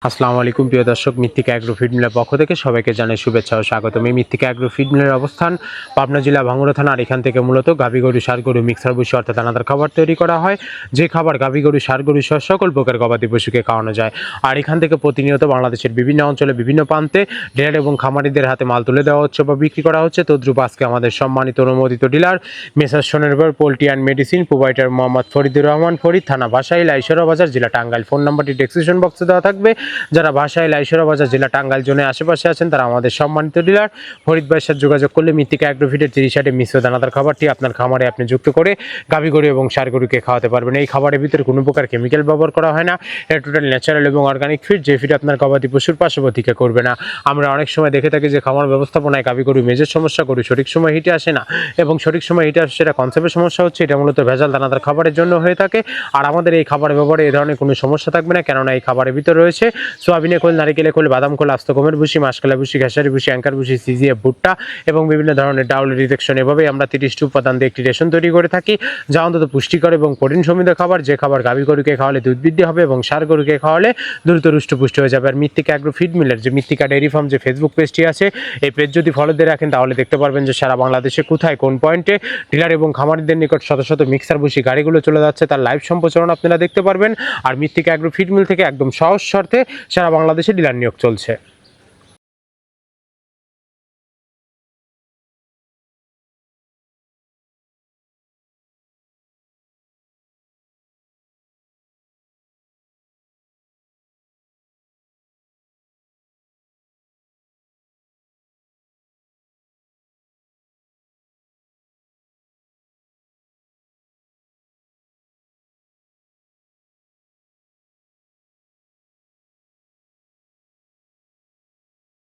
আসসালামু আলাইকুম প্রিয় দর্শক, মৃত্তিকা অ্যাগ্রো ফিড মিলের পক্ষ থেকে সবাইকে জানাই শুভেচ্ছা ও স্বাগতম। এই মৃত্তিকা অ্যাগ্রো ফিড মিলের অবস্থান পাবনা জেলা ভাঙ্গুড়া থানা। আর এখান থেকে মূলত গাভী গরু, ষাঁড় গরু, মিক্সার ভুসি অর্থাৎ দানাদার খাবার তৈরি করা হয়, যে খাবার গাভী গরু, ষাঁড় গরু সহ সকল প্রকার গবাদি পশুকে খাওয়ানো যায়। আর এখান থেকে প্রতিনিয়ত বাংলাদেশের বিভিন্ন অঞ্চলে বিভিন্ন প্রান্তে ডিলার এবং খামারিদের হাতে মাল তুলে দেওয়া হচ্ছে বা বিক্রি করা হচ্ছে। তদ্রুপ আজকে আমাদের সম্মানিত অনুমোদিত ডিলার মেসার সোনেরবার poultry and medicine provider Mohammad Faridur Rahman Farid, থানা ভাসাইল, আইসরা বাজার, জেলা টাঙ্গাইল। ফোন নাম্বারটি ডেসক্রিপশন বক্সে দেওয়া থাকবে। যারা ভাসাইল, আইসরা বাজার, জেলা টাঙ্গাইল জোনের আশেপাশে আছেন তারা আমাদের সম্মানিত ডিলার ফরিদ ভাইয়ের সাথে যোগাযোগ করলে মৃত্তিকা অ্যাগ্রোফিডের 30 মিশ্র দানাদার খাবারটি আপনার খামারে আপনি যুক্ত করে গাভী গরু এবং ষাঁড় গরুকে খাওয়াতে পারবেন। এই খাবারের ভিতরে কোনো প্রকার কেমিক্যাল ব্যবহার করা হয় না। এটা টোটাল ন্যাচারাল এবং অর্গানিক ফিড, যে ফিড আপনার গবাদি পশুর পার্শ্ববর্তীকে করবে না। আমরা অনেক সময় দেখে থাকি যে খামার ব্যবস্থাপনায় গাভী গরু মেজের সমস্যা, গরু সঠিক সময় হিটে আসে না এবং সঠিক সময় হিটে আসে সেটা কনসেপ্টের সমস্যা হচ্ছে। এটা মূলত ভেজাল দানাদার খাবারের জন্য হয়ে থাকে। আর আমাদের এই খাবারের ব্যাপারে এই ধরনের কোনো সমস্যা থাকবে না, কেননা এই খাবারের ভিতরে রয়েছে সোয়াবিনের খোল, নারিকেলের খোল, বাদাম খোল, আস্ত গমের ভুসি, মাসকলা ভুসি, খেসারি ভুসি, অ্যাঙ্কার ভুসি, সিজিএফ ভুট্টা এবং বিভিন্ন ধরনের ডাউল রিজেকশন। এভাবেই আমরা 30টি উপাদান দিয়ে একটি রেশন তৈরি করে থাকি, যা অন্তত পুষ্টিকর এবং প্রোটিন সমৃদ্ধ খাবার, যে খাবার গাভী গরুকে খাওয়ালে দুধ বৃদ্ধি হবে এবং ষাঁড় গরুকে খাওয়ালে দ্রুত হৃষ্টপুষ্ট হয়ে যাবে। আর মৃত্তিকা অ্যাগ্রো ফিড মিলের যে মৃত্তিকা ডেইরি ফার্ম যে ফেসবুক পেজটি আছে, এই পেজ যদি ফলো দিয়ে রাখেন তাহলে দেখতে পারবেন যে সারা বাংলাদেশে কোথায় কোন পয়েন্টে ডিলার এবং খামারিদের নিকট শত শত মিক্সার ভুসি গাড়িগুলো চলে যাচ্ছে, তার লাইভ সম্প্রচারণ আপনারা দেখতে পারবেন। আর মৃত্তিকা অ্যাগ্রো ফিড মিল থেকে একদম সহজ শর্তে সারা বাংলাদেশে ডিলার নিয়োগ চলছে।